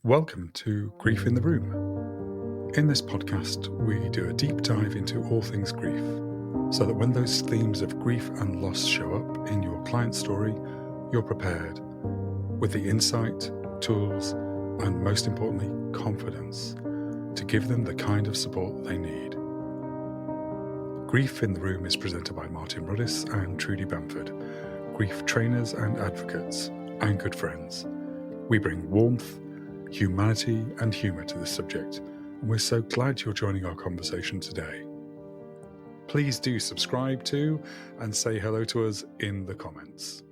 Welcome to Grief in the Room. In this podcast, we do a deep dive into all things grief, so that when those themes of grief and loss show up in your client's story, you're prepared with the insight, tools, and most importantly, confidence to give them the kind of support they need. Grief in the Room is presented by Martin Ruddis and Trudy Bamford, grief trainers and advocates, and good friends. We bring warmth, humanity, and humour to this subject, and we're so glad you're joining our conversation today. Please do subscribe to and say hello to us in the comments.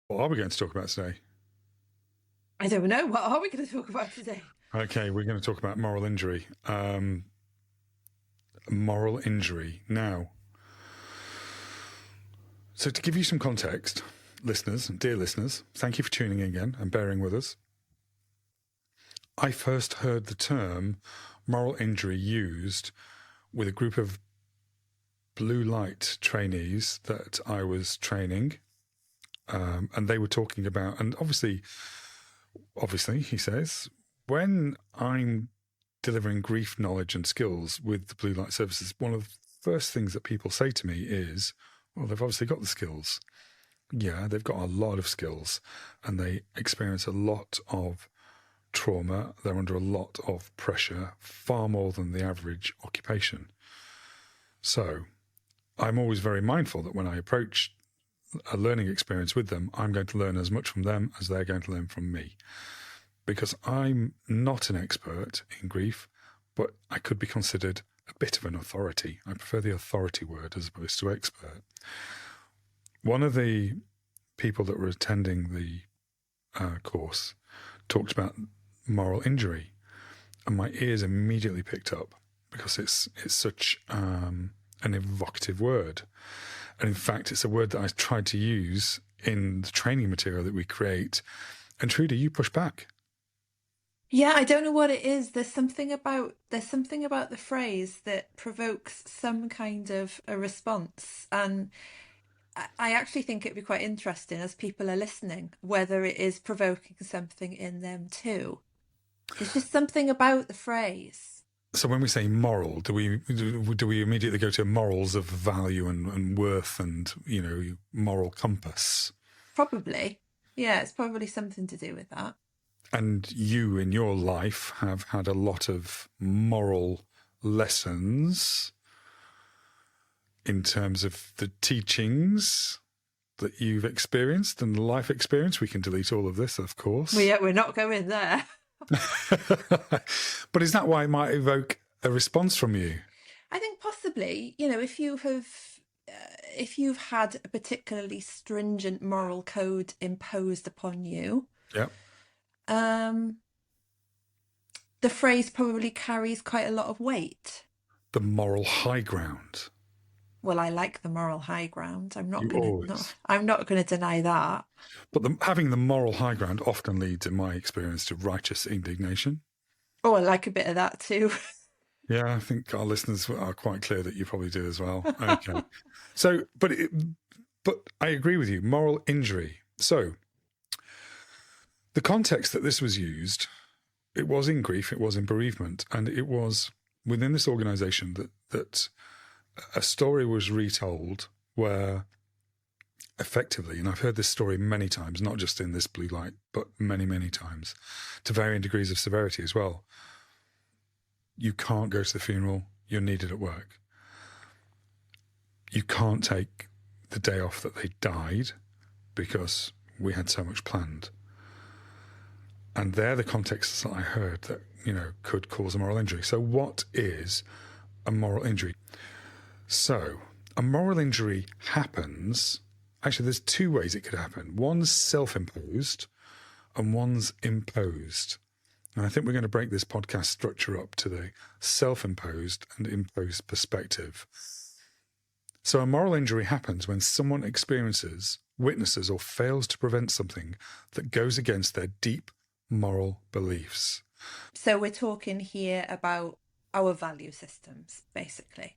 What are we going to talk about today? I don't know. What are we going to talk about today? Okay, we're going to talk about moral injury. Moral injury. Now, so to give you some context, listeners, dear listeners, thank you for tuning in again and bearing with us. I first heard the term moral injury used with a group of blue light trainees that I was training, and they were talking about, and obviously, he says, when I'm delivering grief knowledge and skills with the blue light services, one of the first things that people say to me is, well, they've obviously got the skills. Yeah, they've got a lot of skills and they experience a lot of trauma. They're under a lot of pressure, far more than the average occupation. So I'm always very mindful that when I approach a learning experience with them, I'm going to learn as much from them as they're going to learn from me. Because I'm not an expert in grief, but I could be considered a bit of an authority. I prefer the authority word as opposed to expert. One of the people that were attending the course talked about moral injury, and my ears immediately picked up because it's such an evocative word. And in fact, it's a word that I tried to use in the training material that we create. And Trudy, you push back. Yeah, I don't know what it is. There's something about the phrase that provokes some kind of a response. And I actually think it'd be quite interesting as people are listening, whether it is provoking something in them too. There's just something about the phrase. So when we say moral, do we immediately go to morals of value and worth and, moral compass? Probably. Yeah, it's probably something to do with that. And you in your life have had a lot of moral lessons in terms of the teachings that you've experienced and the life experience. We can delete all of this, of course. Well, yeah, we're not going there. But is that why it might evoke a response from you? I think possibly, if you've had a particularly stringent moral code imposed upon you, yeah, the phrase probably carries quite a lot of weight. The moral high ground. Well, I like the moral high ground. I'm not going to deny that. But having the moral high ground often leads, in my experience, to righteous indignation. Oh, I like a bit of that too. Yeah, I think our listeners are quite clear that you probably do as well. Okay. So, but I agree with you. Moral injury. So, the context that this was used, it was in grief, it was in bereavement, and it was within this organisation that a story was retold where effectively, and I've heard this story many times, not just in this blue light, but many, many times, to varying degrees of severity as well. You can't go to the funeral, you're needed at work. You can't take the day off that they died because we had so much planned. And they're the contexts that I heard that, could cause a moral injury. So what is a moral injury? So a moral injury happens, actually there's two ways it could happen. One's self-imposed and one's imposed. And I think we're going to break this podcast structure up to the self-imposed and imposed perspective. So a moral injury happens when someone experiences, witnesses, or fails to prevent something that goes against their deep moral beliefs. So we're talking here about our value systems, basically.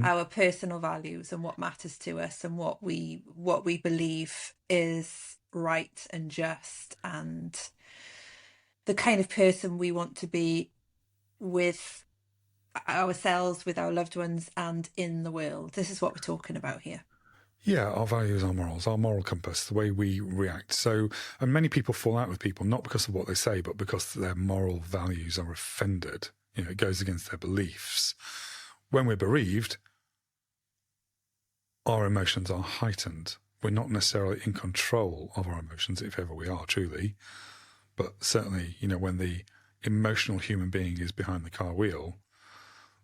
our personal values and what matters to us and what we believe is right and just, and the kind of person we want to be with ourselves, with our loved ones, and in the world. This is what we're talking about here. Yeah, our values, our morals, our moral compass, the way we react. So, and many people fall out with people not because of what they say, but because their moral values are offended. It goes against their beliefs. When we're bereaved, our emotions are heightened. We're not necessarily in control of our emotions, if ever we are, truly. But certainly, when the emotional human being is behind the car wheel,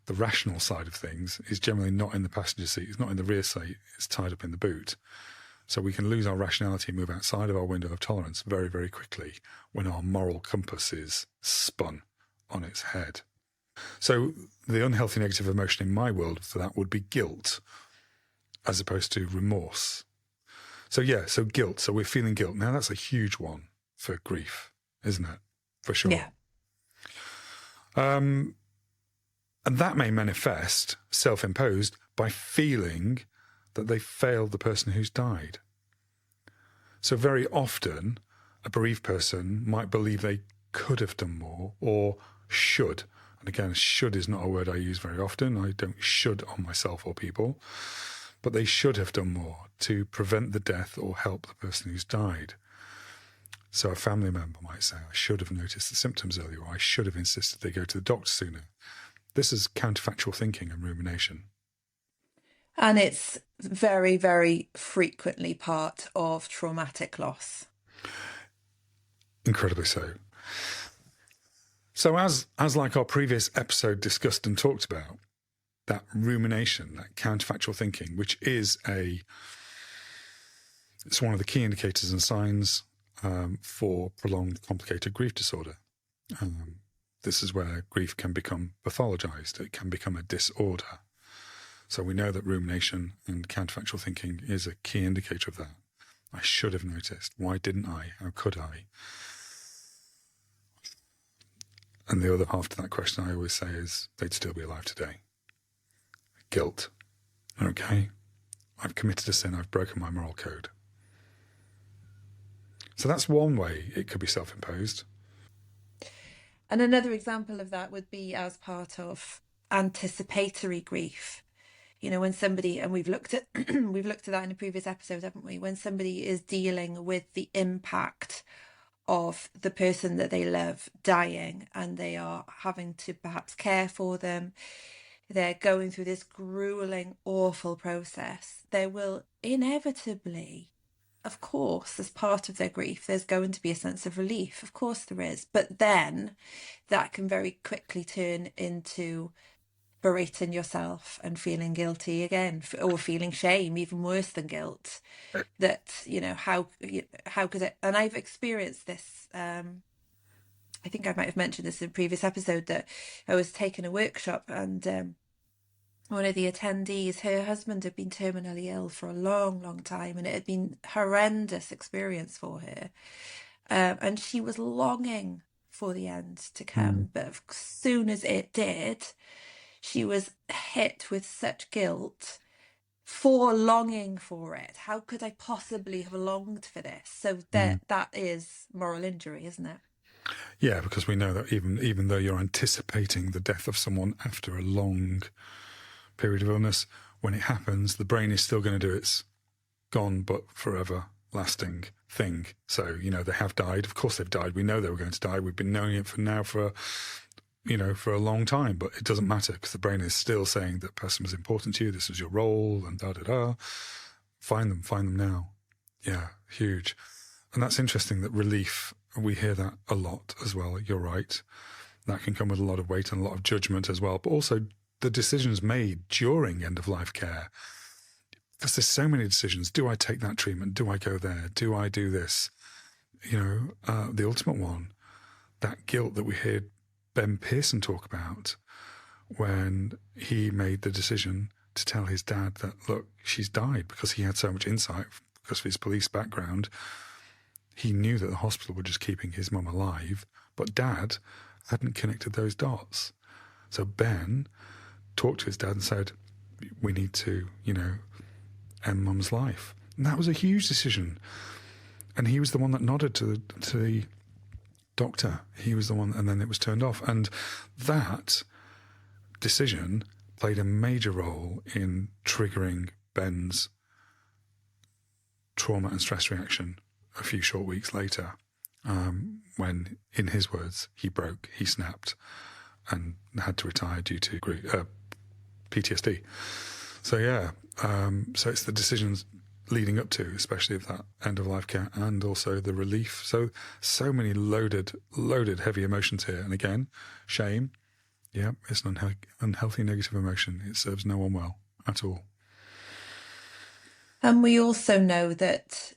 the rational side of things is generally not in the passenger seat. It's not in the rear seat. It's tied up in the boot. So we can lose our rationality and move outside of our window of tolerance very, very quickly when our moral compass is spun on its head. So the unhealthy negative emotion in my world for that would be guilt as opposed to remorse. So guilt. So we're feeling guilt. Now that's a huge one for grief, isn't it? For sure. Yeah. And that may manifest, self-imposed, by feeling that they failed the person who's died. So very often, a bereaved person might believe they could have done more or should. And again, should is not a word I use very often. I don't should on myself or people. But they should have done more to prevent the death or help the person who's died. So a family member might say, I should have noticed the symptoms earlier, or I should have insisted they go to the doctor sooner. This is counterfactual thinking and rumination. And it's very, very frequently part of traumatic loss. Incredibly so. So as like our previous episode discussed and talked about, that rumination, that counterfactual thinking, which is it's one of the key indicators and signs for prolonged complicated grief disorder. This is where grief can become pathologized. It can become a disorder. So we know that rumination and counterfactual thinking is a key indicator of that. I should have noticed. Why didn't I? How could I? And the other half to that question I always say is, they'd still be alive today. Guilt. Okay. I've committed a sin. I've broken my moral code. So that's one way it could be self-imposed. And another example of that would be as part of anticipatory grief. When somebody, and we've looked at that in a previous episode, haven't we? When somebody is dealing with the impact of the person that they love dying, and they are having to perhaps care for them, they're going through this grueling, awful process, there will inevitably, of course, as part of their grief, there's going to be a sense of relief. Of course there is. But then that can very quickly turn into berating yourself and feeling guilty again, or feeling shame, even worse than guilt. That, how could it? And I've experienced this. I think I might have mentioned this in a previous episode, that I was taking a workshop, and one of the attendees, her husband had been terminally ill for a long, long time, and it had been a horrendous experience for her. And she was longing for the end to come. But as soon as it did, she was hit with such guilt for longing for it. How could I possibly have longed for this? So that is moral injury, isn't it? Yeah, because we know that even though you're anticipating the death of someone after a long period of illness, when it happens, the brain is still going to do its gone but forever lasting thing. So, they have died. Of course they've died. We know they were going to die. We've been knowing it for a long time, but it doesn't matter because the brain is still saying that person was important to you. This was your role and da-da-da. Find them now. Yeah, huge. And that's interesting that relief, we hear that a lot as well. You're right. That can come with a lot of weight and a lot of judgment as well, but also the decisions made during end-of-life care. Because there's so many decisions. Do I take that treatment? Do I go there? Do I do this? The ultimate one, that guilt that we heard Ben Pearson talk about when he made the decision to tell his dad that, look, she's died, because he had so much insight because of his police background. He knew that the hospital were just keeping his mum alive, but Dad hadn't connected those dots. So Ben talked to his dad and said, we need to, end Mum's life. And that was a huge decision. And he was the one that nodded to the doctor. He was the one, and then it was turned off. And that decision played a major role in triggering Ben's trauma and stress reaction a few short weeks later, when, in his words, he broke, he snapped, and had to retire due to PTSD. So so it's the decisions leading up to, especially of that end of life care, and also the relief. So many loaded heavy emotions here. And again, shame. Yeah, it's an unhealthy negative emotion. It serves no one well at all. And we also know that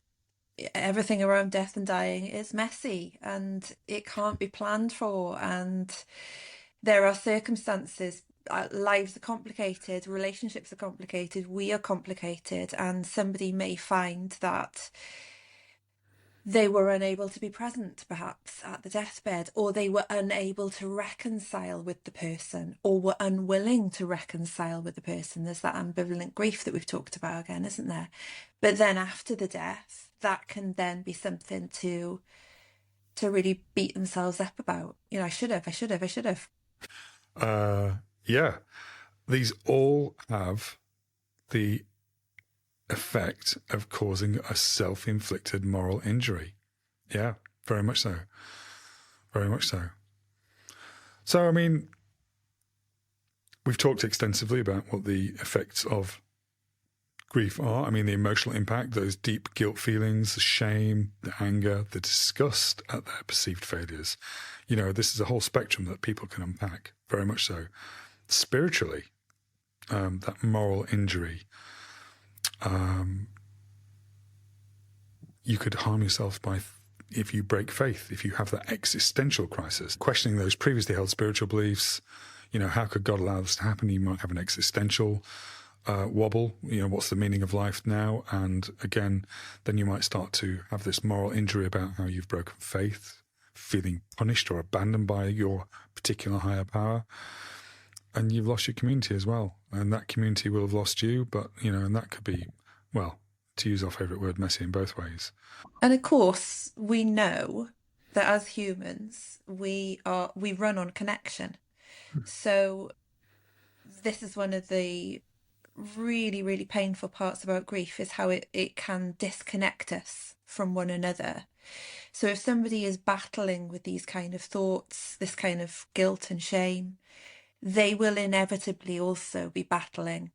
everything around death and dying is messy and it can't be planned for. And there are circumstances, lives are complicated, relationships are complicated, we are complicated, and somebody may find that they were unable to be present perhaps at the deathbed, or they were unable to reconcile with the person, or were unwilling to reconcile with the person. There's that ambivalent grief that we've talked about again, isn't there? But then after the death, that can then be something to really beat themselves up about. I should have. Yeah, these all have the effect of causing a self-inflicted moral injury. Yeah, very much so. Very much so. So, I mean, we've talked extensively about what the effects of grief are. I mean, the emotional impact, those deep guilt feelings, the shame, the anger, the disgust at their perceived failures. This is a whole spectrum that people can unpack, very much so. Spiritually, that moral injury, you could harm yourself if you break faith, if you have that existential crisis, questioning those previously held spiritual beliefs. How could God allow this to happen? You might have an existential wobble. What's the meaning of life now? And again, then you might start to have this moral injury about how you've broken faith, feeling punished or abandoned by your particular higher power. And you've lost your community as well. And that community will have lost you, but, and that could be, well, to use our favourite word, messy in both ways. And of course, we know that as humans, we run on connection. So this is one of the really, really painful parts about grief, is how it can disconnect us from one another. So if somebody is battling with these kind of thoughts, this kind of guilt and shame, they will inevitably also be battling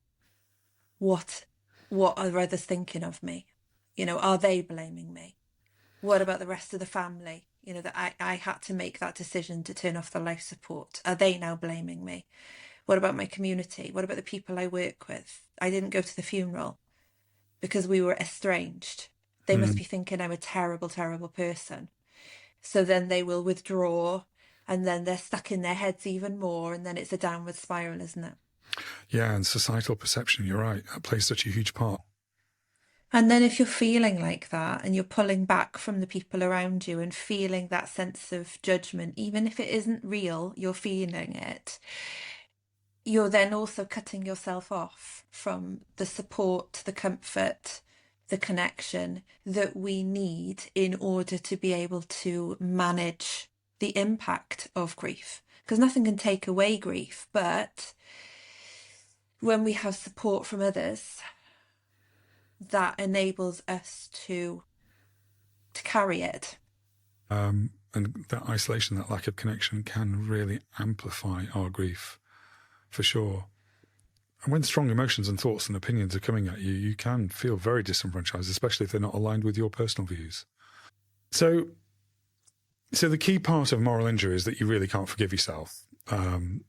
what are others thinking of me? Are they blaming me? What about the rest of the family? That I had to make that decision to turn off the life support. Are they now blaming me? What about my community? What about the people I work with? I didn't go to the funeral because we were estranged. They must be thinking I'm a terrible, terrible person. So then they will withdraw, and then they're stuck in their heads even more, and then it's a downward spiral, isn't it? Yeah, and societal perception, you're right, that plays such a huge part. And then if you're feeling like that and you're pulling back from the people around you and feeling that sense of judgment, even if it isn't real, you're feeling it, you're then also cutting yourself off from the support, the comfort, the connection that we need in order to be able to manage the impact of grief. Because nothing can take away grief, but when we have support from others, that enables us to carry it. And that isolation, that lack of connection, can really amplify our grief, for sure. And when strong emotions and thoughts and opinions are coming at you, you can feel very disenfranchised, especially if they're not aligned with your personal views. So the key part of moral injury is that you really can't forgive yourself. And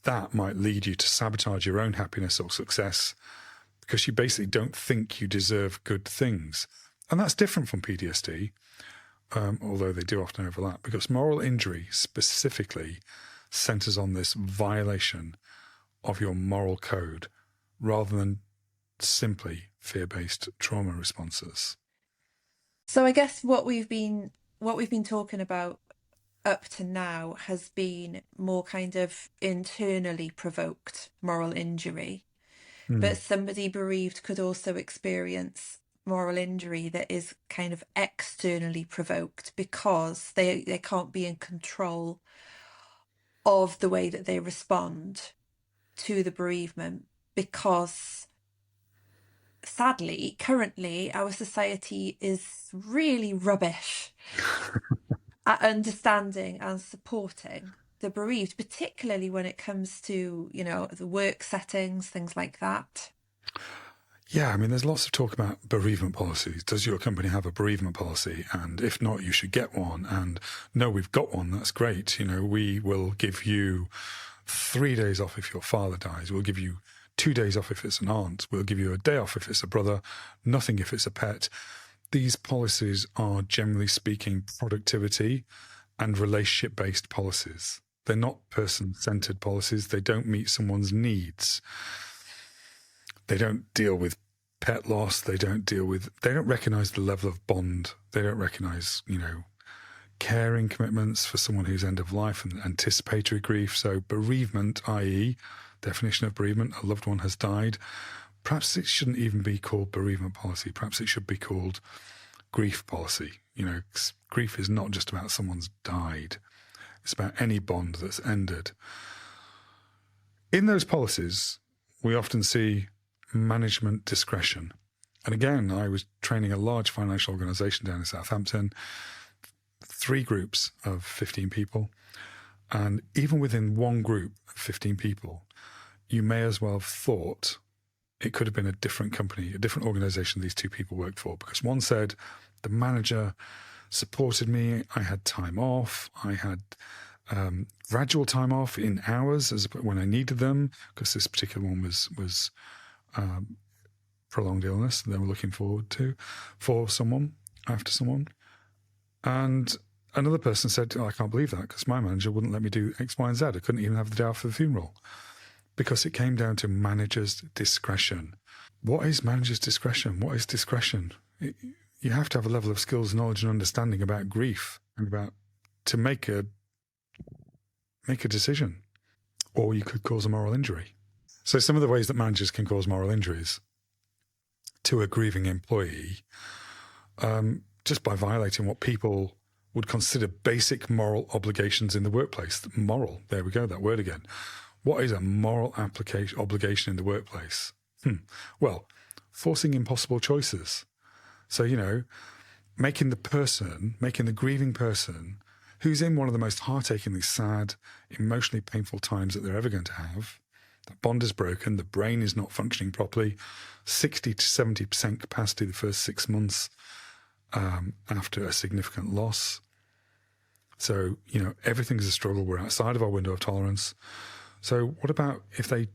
that might lead you to sabotage your own happiness or success because you basically don't think you deserve good things. And that's different from PTSD, although they do often overlap, because moral injury specifically centers on this violation of your moral code rather than simply fear-based trauma responses. So I guess what we've been talking about up to now has been more kind of internally provoked moral injury. but somebody bereaved could also experience moral injury that is kind of externally provoked because they can't be in control of the way that they respond to the bereavement, because sadly currently our society is really rubbish at understanding and supporting the bereaved, particularly when it comes to, the work settings, things like that. Yeah, I mean, there's lots of talk about bereavement policies. Does your company have a bereavement policy? And if not, you should get one. And no, we've got one. That's great. We will give you 3 days off if your father dies. We'll give you 2 days off if it's an aunt. We'll give you a day off if it's a brother. Nothing if it's a pet. These policies are, generally speaking, productivity and relationship-based policies. They're not person-centered policies. They don't meet someone's needs. They don't deal with pet loss. They don't recognise the level of bond. They don't recognise, caring commitments for someone who's end of life and anticipatory grief. So bereavement, i.e., definition of bereavement, a loved one has died. Perhaps it shouldn't even be called bereavement policy. Perhaps it should be called grief policy. Grief is not just about someone's died. It's about any bond that's ended. In those policies, we often see management discretion. And again, I was training a large financial organisation down in Southampton, 3 groups of 15 people. And even within one group of 15 people, you may as well have thought it could have been a different company, a different organisation these 2 people worked for. Because one said, the manager supported me, I had time off, I had gradual time off in hours when I needed them, because this particular one was prolonged illness they were looking forward to for someone, after someone. And another person said, I can't believe that, because my manager wouldn't let me do X, Y, and Z. I couldn't even have the day off for the funeral, because it came down to manager's discretion. What is manager's discretion? What is discretion? You have to have a level of skills, knowledge, and understanding about grief and to make a decision, or you could cause a moral injury. So some of the ways that managers can cause moral injuries to a grieving employee, just by violating what people would consider basic moral obligations in the workplace. Moral, there we go, that word again. What is a moral obligation in the workplace? Well, forcing impossible choices. So, making the grieving person who's in one of the most heartachingly sad, emotionally painful times that they're ever going to have. That bond is broken, the brain is not functioning properly, 60 to 70% capacity the first 6 months after a significant loss. So, everything's a struggle. We're outside of our window of tolerance. So what about if they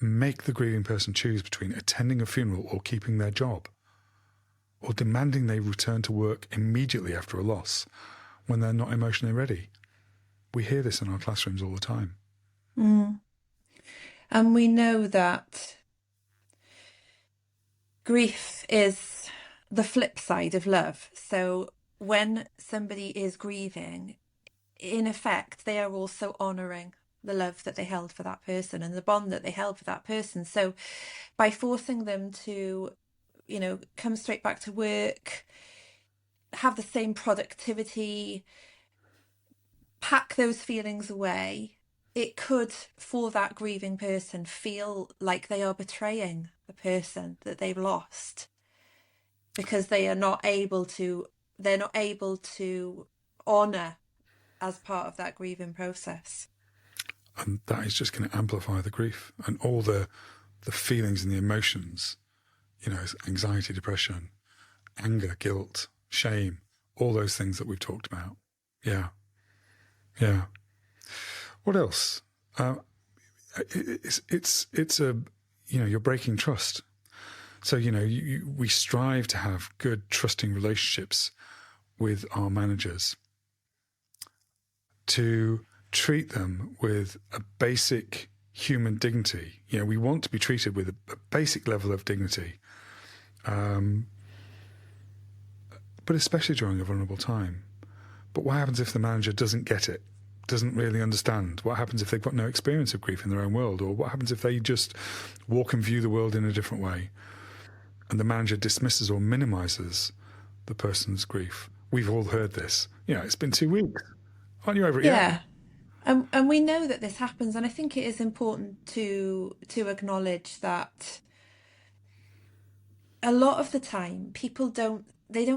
make the grieving person choose between attending a funeral or keeping their job, or demanding they return to work immediately after a loss when they're not emotionally ready? We hear this in our classrooms all the time. And we know that grief is the flip side of love. So when somebody is grieving, in effect, they are also honouring the love that they held for that person and the bond that they held for that person. So by forcing them to, come straight back to work, have the same productivity, pack those feelings away, it could, for that grieving person, feel like they are betraying the person that they've lost, because they're not able to honour as part of that grieving process. And that is just going to amplify the grief and all the feelings and the emotions, anxiety, depression, anger, guilt, shame, all those things that we've talked about. Yeah. What else? It's you're breaking trust. So, we strive to have good, trusting relationships with our managers, to treat them with a basic human dignity. We want to be treated with a basic level of dignity, but especially during a vulnerable time. But what happens if the manager doesn't get it? doesn't really understand? What happens if they've got no experience of grief in their own world? Or what happens if they just walk and view the world in a different way? And the manager dismisses or minimises the person's grief. We've all heard this. It's been 2 weeks. Aren't you over it yet? Yeah. And we know that this happens, and I think it is important to acknowledge that a lot of the time people don't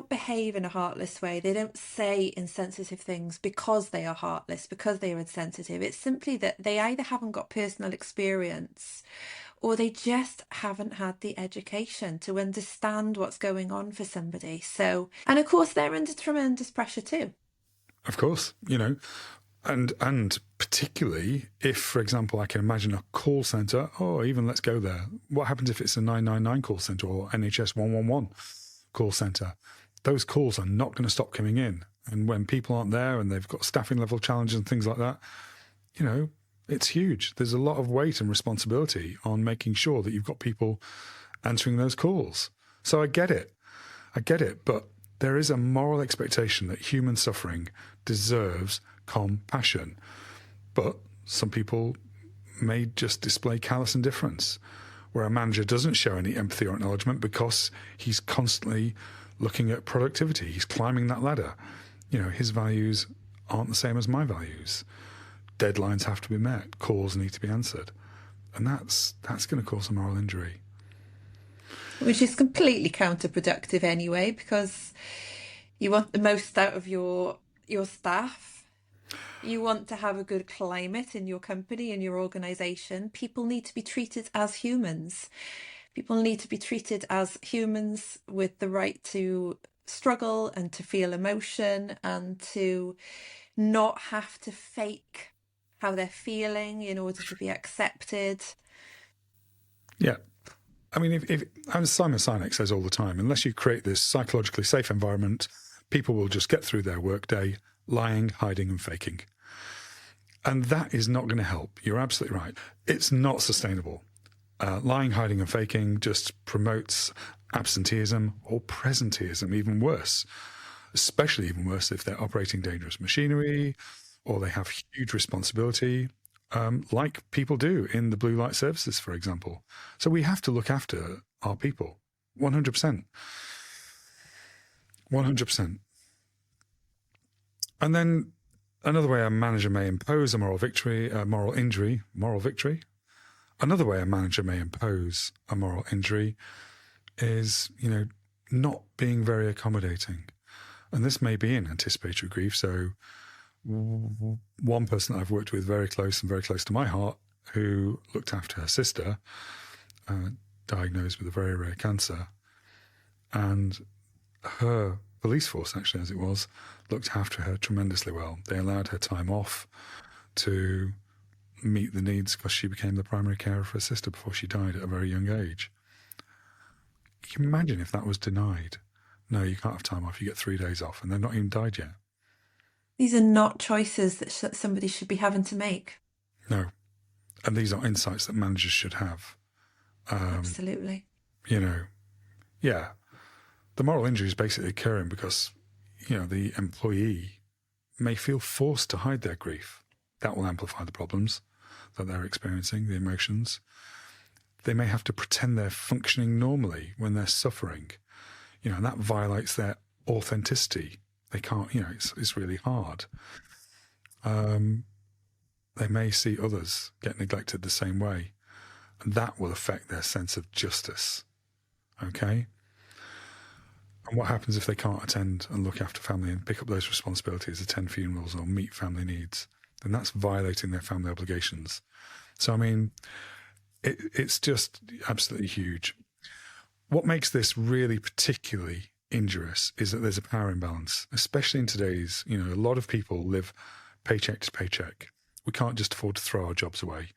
behave in a heartless way. They don't say insensitive things because they are heartless, because they are insensitive. It's simply that they either haven't got personal experience or they just haven't had the education to understand what's going on for somebody. So, and of course, they're under tremendous pressure too. Of course, and particularly if, for example, I can imagine a call centre, or even let's go there. What happens if it's a 999 call centre or NHS 111 call centre? Those calls are not going to stop coming in. And when people aren't there and they've got staffing level challenges and things like that, it's huge. There's a lot of weight and responsibility on making sure that you've got people answering those calls. So I get it, but there is a moral expectation that human suffering deserves compassion. But some people may just display callous indifference, where a manager doesn't show any empathy or acknowledgement because he's constantly looking at productivity. He's climbing that ladder. His values aren't the same as my values. Deadlines have to be met. Calls need to be answered. And that's going to cause a moral injury. Which is completely counterproductive anyway, because you want the most out of your staff. You want to have a good climate in your company, in your organisation. People need to be treated as humans. People need to be treated as humans with the right to struggle and to feel emotion and to not have to fake how they're feeling in order to be accepted. Yeah. I mean, if as Simon Sinek says all the time, unless you create this psychologically safe environment, people will just get through their workday lying, hiding and faking. And that is not going to help. You're absolutely right. It's not sustainable. Lying, hiding and faking just promotes absenteeism or presenteeism, even worse, especially even worse if they're operating dangerous machinery or they have huge responsibility, like people do in the blue light services, for example. So we have to look after our people, 100%. 100%. And then another way a manager may impose a moral victory. Another way a manager may impose a moral injury is, not being very accommodating. And this may be in anticipatory grief. So one person that I've worked with very close to my heart, who looked after her sister, diagnosed with a very rare cancer, and her police force, actually, as it was, looked after her tremendously well. They allowed her time off to meet the needs because she became the primary carer for her sister before she died at a very young age. Can you imagine if that was denied? No, you can't have time off. You get 3 days off, and they're not even died yet. These are not choices that somebody should be having to make. No. And these are insights that managers should have. Absolutely. Yeah. The moral injury is basically occurring because, the employee may feel forced to hide their grief. That will amplify the problems that they're experiencing, the emotions. They may have to pretend they're functioning normally when they're suffering, and that violates their authenticity. They can't, it's really hard. They may see others get neglected the same way, and that will affect their sense of justice. Okay? And what happens if they can't attend and look after family and pick up those responsibilities, attend funerals or meet family needs? Then that's violating their family obligations. So, I mean, it's just absolutely huge. What makes this really particularly injurious is that there's a power imbalance, especially in today's, a lot of people live paycheck to paycheck. We can't just afford to throw our jobs away.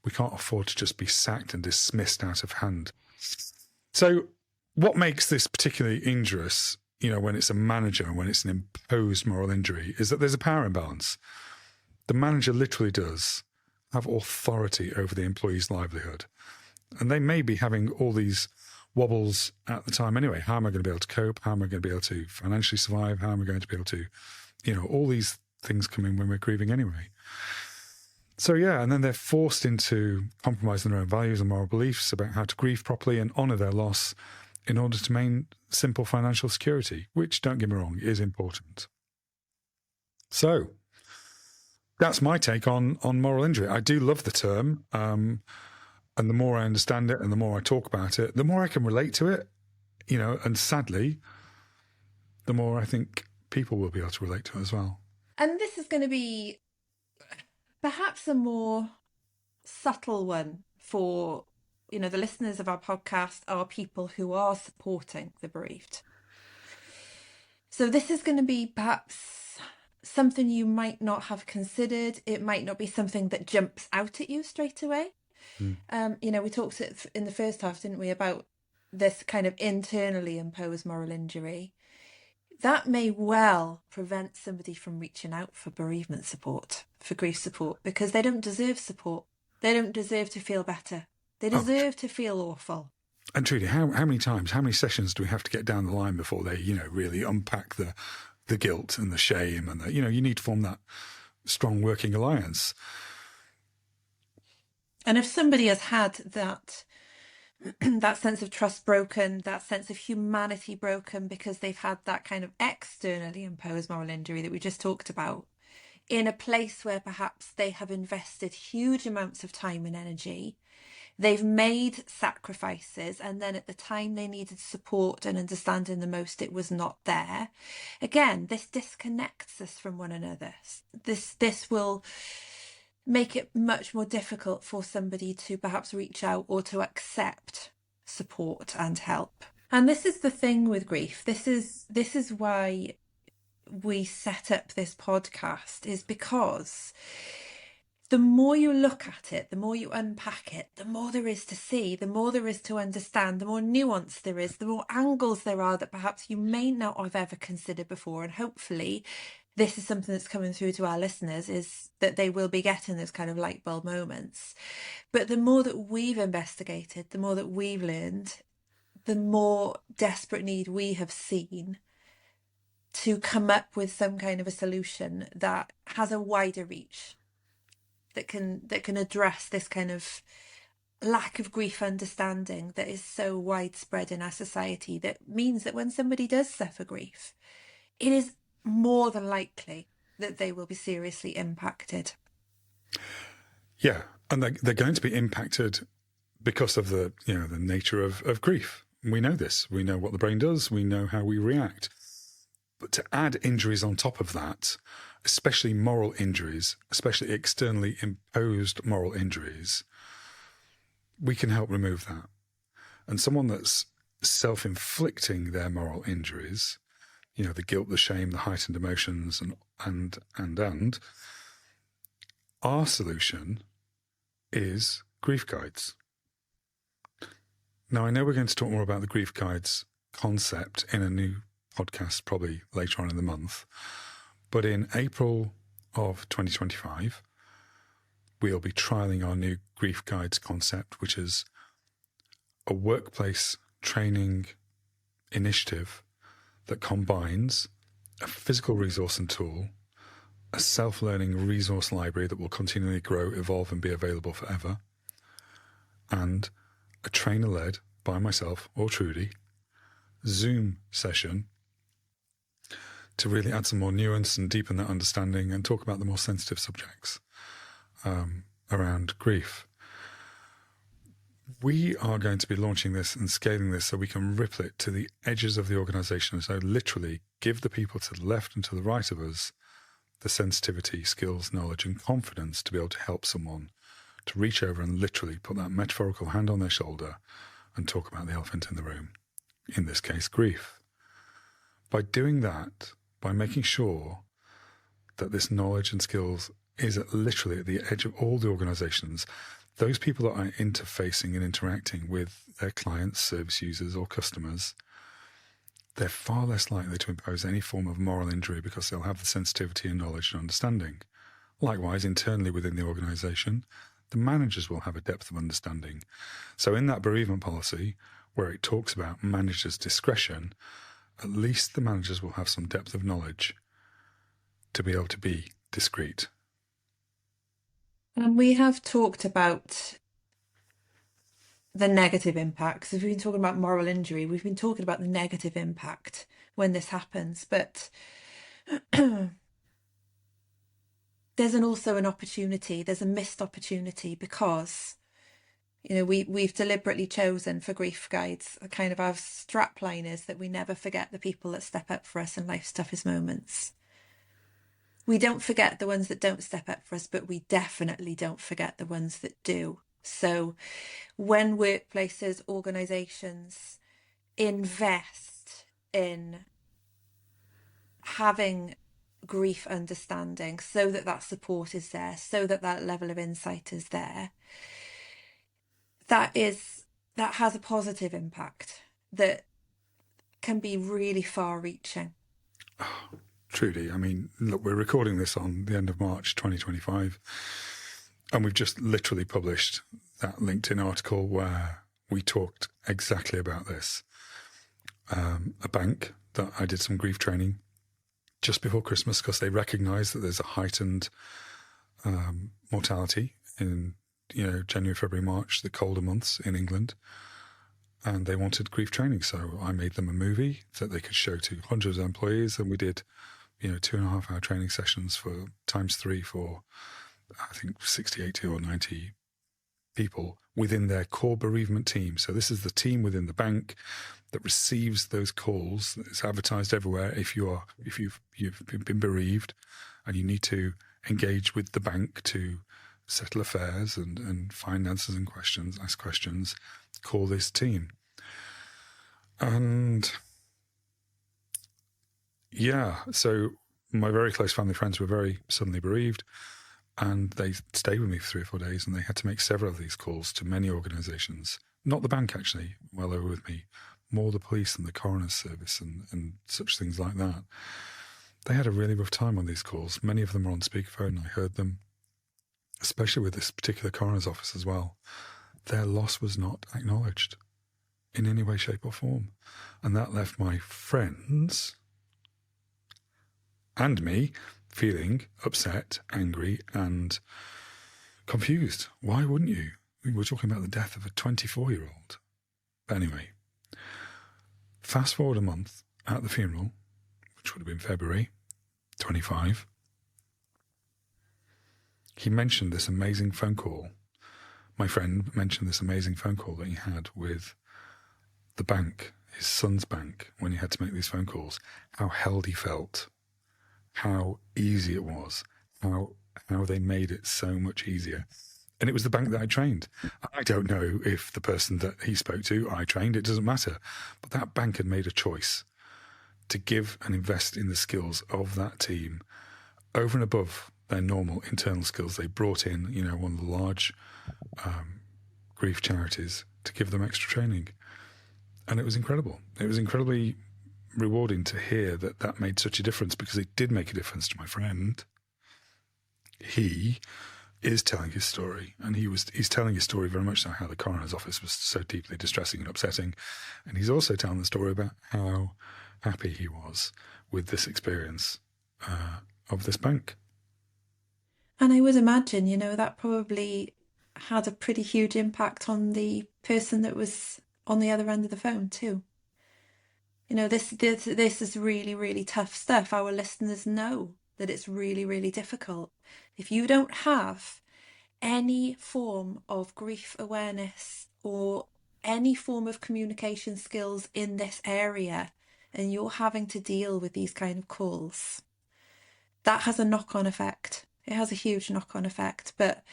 We can't afford to just be sacked and dismissed out of hand. So what makes this particularly injurious, when it's a manager and when it's an imposed moral injury, is that there's a power imbalance. The manager literally does have authority over the employee's livelihood. And they may be having all these wobbles at the time anyway. How am I going to be able to cope? How am I going to be able to financially survive? How am I going to be able to, all these things come in when we're grieving anyway. So, yeah, and then they're forced into compromising their own values and moral beliefs about how to grieve properly and honour their loss in order to maintain simple financial security, which, don't get me wrong, is important. So, that's my take on moral injury. I do love the term, and the more I understand it and the more I talk about it, the more I can relate to it, and sadly, the more I think people will be able to relate to it as well. And this is going to be perhaps a more subtle one for, the listeners of our podcast are people who are supporting the bereaved. So this is going to be perhaps something you might not have considered. It might not be something that jumps out at you straight away. We talked in the first half, didn't we, about this kind of internally imposed moral injury. That may well prevent somebody from reaching out for bereavement support, for grief support, because they don't deserve support. They don't deserve to feel better. They deserve to feel awful. And Trudy, how many times, how many sessions do we have to get down the line before they, really unpack the guilt and the shame and you need to form that strong working alliance. And if somebody has had that sense of trust broken, that sense of humanity broken because they've had that kind of externally imposed moral injury that we just talked about, in a place where perhaps they have invested huge amounts of time and energy, they've made sacrifices, and then at the time they needed support and understanding the most, it was not there. Again, this disconnects us from one another. This will make it much more difficult for somebody to perhaps reach out or to accept support and help. And this is the thing with grief. This is why we set up this podcast, is because the more you look at it, the more you unpack it, the more there is to see, the more there is to understand, the more nuance there is, the more angles there are that perhaps you may not have ever considered before. And hopefully this is something that's coming through to our listeners, is that they will be getting those kind of light bulb moments. But the more that we've investigated, the more that we've learned, the more desperate need we have seen to come up with some kind of a solution that has a wider reach, that can address this kind of lack of grief understanding that is so widespread in our society, that means that when somebody does suffer grief, it is more than likely that they will be seriously impacted. Yeah, and they're going to be impacted because of the nature of grief. We know this. We know what the brain does. We know how we react. But to add injuries on top of that, especially moral injuries, especially externally imposed moral injuries, we can help remove that. And someone that's self-inflicting their moral injuries, the guilt, the shame, the heightened emotions, and our solution is grief guides. Now, I know we're going to talk more about the grief guides concept in a new podcast probably later on in the month, but in April of 2025, we'll be trialling our new grief guides concept, which is a workplace training initiative that combines a physical resource and tool, a self-learning resource library that will continually grow, evolve, and be available forever, and a trainer-led, by myself or Trudy, Zoom session to really add some more nuance and deepen that understanding and talk about the more sensitive subjects around grief. We are going to be launching this and scaling this so we can ripple it to the edges of the organisation. So literally give the people to the left and to the right of us the sensitivity, skills, knowledge and confidence to be able to help someone to reach over and literally put that metaphorical hand on their shoulder and talk about the elephant in the room, in this case, grief. By doing that, by making sure that this knowledge and skills is literally at the edge of all the organisations, those people that are interfacing and interacting with their clients, service users or customers, they're far less likely to impose any form of moral injury because they'll have the sensitivity and knowledge and understanding. Likewise, internally within the organisation, the managers will have a depth of understanding. So in that bereavement policy, where it talks about managers' discretion, at least the managers will have some depth of knowledge to be able to be discreet. And we have talked about the negative impacts. If we've been talking about moral injury, we've been talking about the negative impact when this happens. But there's also an opportunity, there's a missed opportunity, because we've deliberately chosen for grief guides a kind of our strapline is that we never forget the people that step up for us in life's toughest moments. We don't forget the ones that don't step up for us, but we definitely don't forget the ones that do. So when workplaces, organisations invest in having grief understanding so that support is there, so that level of insight is there, that has a positive impact that can be really far-reaching. Oh, truly. I mean, look, we're recording this on the end of March 2025, and we've just literally published that LinkedIn article where we talked exactly about this. A bank that I did some grief training just before Christmas because they recognise that there's a heightened mortality in January, February, March, the colder months in England, and they wanted grief training. So I made them a movie that they could show to hundreds of employees, and we did 2.5 hour training sessions for ×3 for I think 60, 80 or 90 people within their core bereavement team. So this is the team within the bank that receives those calls. It's advertised everywhere. If you've been bereaved and you need to engage with the bank to settle affairs and find answers and ask questions, call this team. And yeah, so my very close family friends were very suddenly bereaved, and they stayed with me for 3 or 4 days, and they had to make several of these calls to many organisations. Not the bank, actually, while they were with me, more the police and the coroner's service and such things like that. They had a really rough time on these calls. Many of them were on speakerphone, I heard them, especially with this particular coroner's office as well. Their loss was not acknowledged in any way, shape or form. And that left my friends and me feeling upset, angry and confused. Why wouldn't you? We were talking about the death of a 24-year-old. But anyway, fast forward a month at the funeral, which would have been February 25, he mentioned this amazing phone call. My friend mentioned this amazing phone call that he had with the bank, his son's bank, when he had to make these phone calls, how held he felt, how easy it was, how they made it so much easier. And it was the bank that I trained. I don't know if the person that he spoke to I trained, it doesn't matter. But that bank had made a choice to give and invest in the skills of that team over and above their normal internal skills. They brought in, one of the large grief charities to give them extra training. And it was incredible. It was incredibly rewarding to hear that made such a difference, because it did make a difference to my friend. He is telling his story, and he's telling his story very much so how the coroner's office was so deeply distressing and upsetting. And he's also telling the story about how happy he was with this experience of this bank. And I would imagine, that probably had a pretty huge impact on the person that was on the other end of the phone too. This is really, really tough stuff. Our listeners know that it's really, really difficult. If you don't have any form of grief awareness or any form of communication skills in this area, and you're having to deal with these kind of calls, that has a knock-on effect. It has a huge knock-on effect. But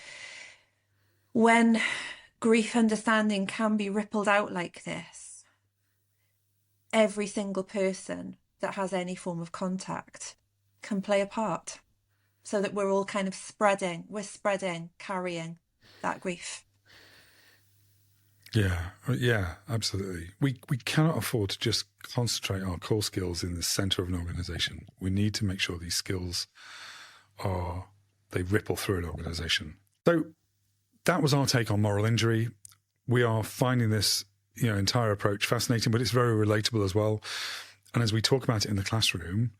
when grief understanding can be rippled out like this, every single person that has any form of contact can play a part, so that we're all kind of carrying that grief. Yeah, absolutely. We cannot afford to just concentrate our core skills in the centre of an organisation. We need to make sure these skills they ripple through an organisation. So that was our take on moral injury. We are finding this entire approach fascinating, but it's very relatable as well. And as we talk about it in the classroom,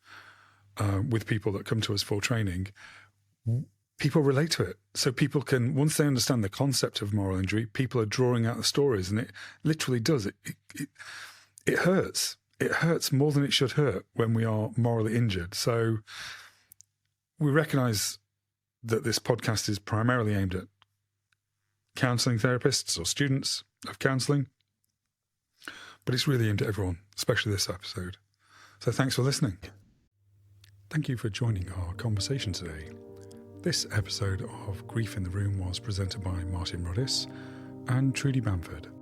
with people that come to us for training, people relate to it. So people can, once they understand the concept of moral injury, people are drawing out the stories, and it literally does. It hurts. It hurts more than it should hurt when we are morally injured. So we recognise that this podcast is primarily aimed at counselling therapists or students of counselling, but it's really aimed at everyone, especially this episode. So thanks for listening. Thank you for joining our conversation today. This episode of Grief in the Room was presented by Martin Roddis and Trudy Bamford.